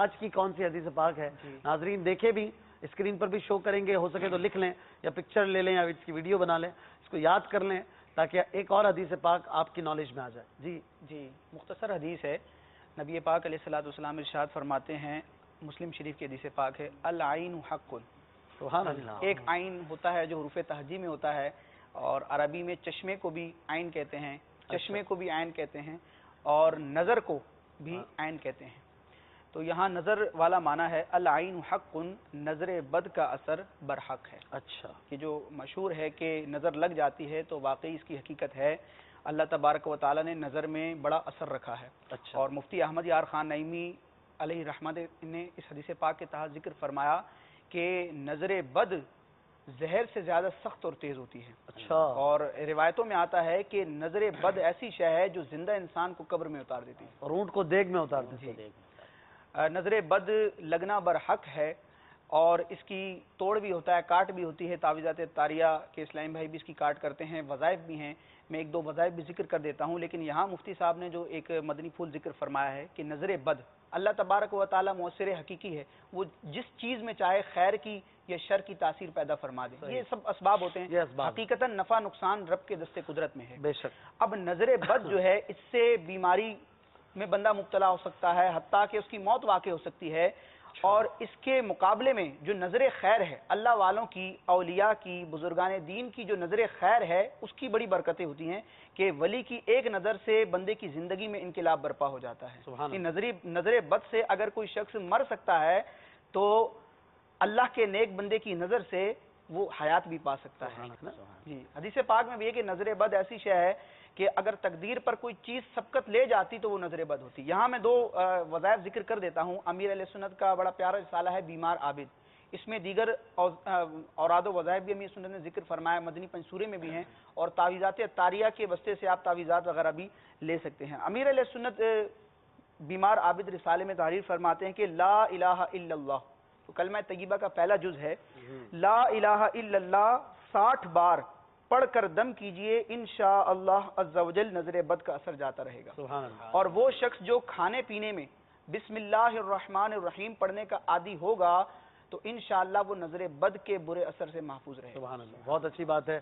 آج کی کون سی حدیث پاک ہے ناظرین دیکھے بھی, اسکرین پر بھی شو کریں گے, ہو سکے تو لکھ لیں یا پکچر لے لیں یا اس کی ویڈیو بنا لیں, اس کو یاد کر لیں تاکہ ایک اور حدیث پاک آپ کی نالج میں آ جائے. جی مختصر حدیث ہے. نبی پاک علیہ الصلوۃ والسلام ارشاد فرماتے ہیں, مسلم شریف کی حدیث پاک ہے, العین حق. سبحان اللہ. ایک عین ہوتا ہے جو حروف تہجی میں ہوتا ہے, اور عربی میں چشمے کو بھی عین کہتے ہیں, چشمے کو بھی عین کہتے ہیں, اور نظر کو بھی عین کہتے ہیں. تو یہاں نظر والا معنی ہے العین حق, نظر بد کا اثر برحق ہے. اچھا, کہ جو مشہور ہے کہ نظر لگ جاتی ہے تو واقعی اس کی حقیقت ہے. اللہ تبارک و تعالیٰ نے نظر میں بڑا اثر رکھا ہے. اچھا. اور مفتی احمد یار خان نعیمی علیہ رحمت نے اس حدیث پاک کے تحت ذکر فرمایا کہ نظر بد زہر سے زیادہ سخت اور تیز ہوتی ہے. اچھا. اور روایتوں میں آتا ہے کہ نظر بد ایسی شے ہے جو زندہ انسان کو قبر میں اتار دیتی ہے, اور اونٹ کو دیگ میں اتار دیتی ہے. نظر بد لگنا برحق ہے, اور اس کی توڑ بھی ہوتا ہے, کاٹ بھی ہوتی ہے. تعویذات طاریہ کے اسلام بھائی بھی اس کی کاٹ کرتے ہیں, وظائف بھی ہیں. میں ایک دو وظائف بھی ذکر کر دیتا ہوں, لیکن یہاں مفتی صاحب نے جو ایک مدنی پھول ذکر فرمایا ہے کہ نظر بد اللہ تبارک و تعالی مؤثر حقیقی ہے, وہ جس چیز میں چاہے خیر کی یا شر کی تاثیر پیدا فرما دے. یہ سب اسباب ہوتے ہیں, حقیقتاً نفع نقصان رب کے دست قدرت میں ہے. بے شک. اب نظر بد جو ہے اس سے بیماری میں بندہ مبتلا ہو سکتا ہے, حتیٰ کہ اس کی موت واقع ہو سکتی ہے. اور اس کے مقابلے میں جو نظر خیر ہے, اللہ والوں کی, اولیاء کی, بزرگان دین کی جو نظر خیر ہے اس کی بڑی برکتیں ہوتی ہیں کہ ولی کی ایک نظر سے بندے کی زندگی میں انقلاب برپا ہو جاتا ہے. نظر بد سے اگر کوئی شخص مر سکتا ہے تو اللہ کے نیک بندے کی نظر سے وہ حیات بھی پا سکتا ہے. جی حدیث پاک میں بھی ہے کہ نظر بد ایسی شے ہے کہ اگر تقدیر پر کوئی چیز سبقت لے جاتی تو وہ نظر بد ہوتی. یہاں میں دو وظائف ذکر کر دیتا ہوں. امیر علیہ سنت کا بڑا پیارا رسالہ ہے بیمار عابد, اس میں دیگر اوراد و وظائف بھی امیر سنت نے ذکر فرمایا, مدنی پنصورے میں بھی ہیں, اور تعویذات طاریہ کے واسطے سے آپ تعویذات وغیرہ بھی لے سکتے ہیں. امیر علیہ سنت بیمار عابد رسالے میں تحریر فرماتے ہیں کہ لا الہ الا اللہ, تو کلمہ طیبہ کا پہلا جز ہے, لا الہ الا اللہ 60 بار پڑھ کر دم کیجئے, انشاءاللہ عز و جل نظر بد کا اثر جاتا رہے گا. سبحان اللہ. اور وہ شخص جو کھانے پینے میں بسم اللہ الرحمن الرحیم پڑھنے کا عادی ہوگا تو انشاءاللہ وہ نظر بد کے برے اثر سے محفوظ رہے گا. سبحان اللہ. بہت اچھی بات ہے.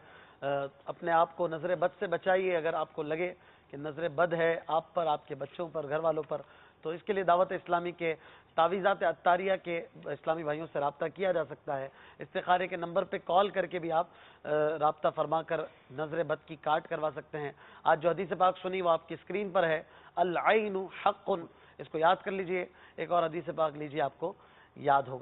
اپنے آپ کو نظر بد سے بچائیے. اگر آپ کو لگے کہ نظر بد ہے آپ پر, آپ کے بچوں پر, گھر والوں پر, تو اس کے لیے دعوت اسلامی کے تعویذات عطاریہ کے اسلامی بھائیوں سے رابطہ کیا جا سکتا ہے. استخارے کے نمبر پہ کال کر کے بھی آپ رابطہ فرما کر نظر بد کی کاٹ کروا سکتے ہیں. آج جو حدیث پاک سنی وہ آپ کی اسکرین پر ہے, العین حق, اس کو یاد کر لیجئے. ایک اور حدیث پاک لیجئے, آپ کو یاد ہوگا.